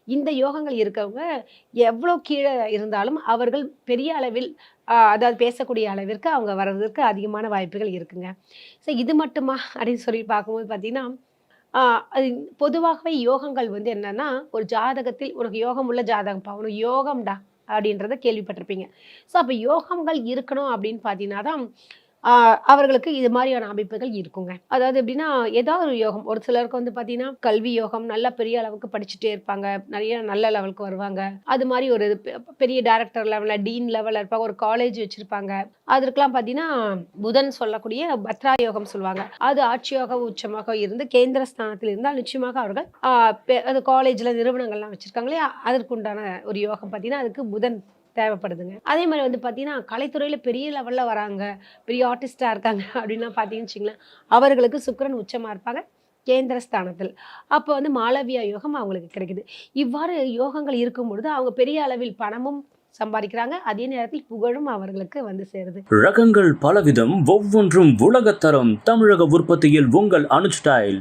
இந்த யோகங்கள் இருக்கவங்க எவ்வளோ கீழே இருந்தாலும் அவர்கள் பெரிய அளவில் அதாவது பேசக்கூடிய அளவிற்கு அவங்க வர்றதுக்கு அதிகமான வாய்ப்புகள் இருக்குங்க. ஸோ இது மட்டுமா அப்படின்னு சொல்லி பார்க்கும்போது பார்த்தீங்கன்னா, அது பொதுவாகவே யோகங்கள் வந்து என்னன்னா, ஒரு ஜாதகத்தில் உனக்கு யோகம் உள்ள ஜாதகம்ப்பா, உனக்கு யோகம்டா அப்படின்றத கேள்விப்பட்டிருப்பீங்க. ஸோ அப்ப யோகங்கள் இருக்கணும் அப்படின்னு பார்த்தீங்கன்னா தான், ஆ அவர்களுக்கு இது மாரியான அமைப்புகள் இருக்குங்க. அதாவது எப்படின்னா, ஏதாவது ஒரு யோகம். ஒரு சிலருக்கு வந்து பார்த்தீங்கன்னா, கல்வி யோகம் நல்லா பெரிய அளவுக்கு படிச்சுட்டே இருப்பாங்க. நெறைய நல்ல லெவலுக்கு வருவாங்க. அது மாரி ஒரு பெரிய டைரக்டர் லெவல்ல, டீன் லெவல்ல இருப்பாங்க. ஒரு காலேஜ் வச்சிருப்பாங்க. அதற்கெல்லாம் பார்த்தீங்கன்னா, புதன் சொல்லக்கூடிய பத்ரா யோகம் சொல்லுவாங்க. அது ஆட்சியாக, உச்சமாக இருந்து கேந்திர ஸ்தானத்தில் இருந்தால் நிச்சயமாக அவர்கள் அது காலேஜ்ல நிறுவனங்கள்லாம் வச்சிருக்காங்க இல்லையா? அதற்குண்டான ஒரு யோகம் பார்த்தீங்கன்னா, அதுக்கு புதன் தேவைப்படுதுங்க. அதே மாரி வந்து பார்த்தீங்கன்னா, கலைத்துறையில பெரிய லெவல்ல வராங்க. பெரிய ஆர்டிஸ்ட்டா இருக்காங்க அப்படின்லாம் பார்த்தீங்கன்னு வச்சுக்கங்களேன், அவர்களுக்கு சுக்கிரன் உச்சமா இருப்பாங்க. கேந்திர ஸ்தானத்தில். அப்போ வந்து மாளவியா யோகம் அவங்களுக்கு கிடைக்குது. இவ்வாறு யோகங்கள் இருக்கும்பொழுது, அவங்க பெரிய அளவில் பணமும் சம்பாதிக்கிறாங்க. அதே நேரத்தில் புகழும் அவர்களுக்கு வந்து சேருது. ரகங்கள் பலவிதம், ஒவ்வொன்றும் உலகத்தரம். தமிழக உற்பத்தியில் உங்கள் அனுஜ் டைல்ஸ்.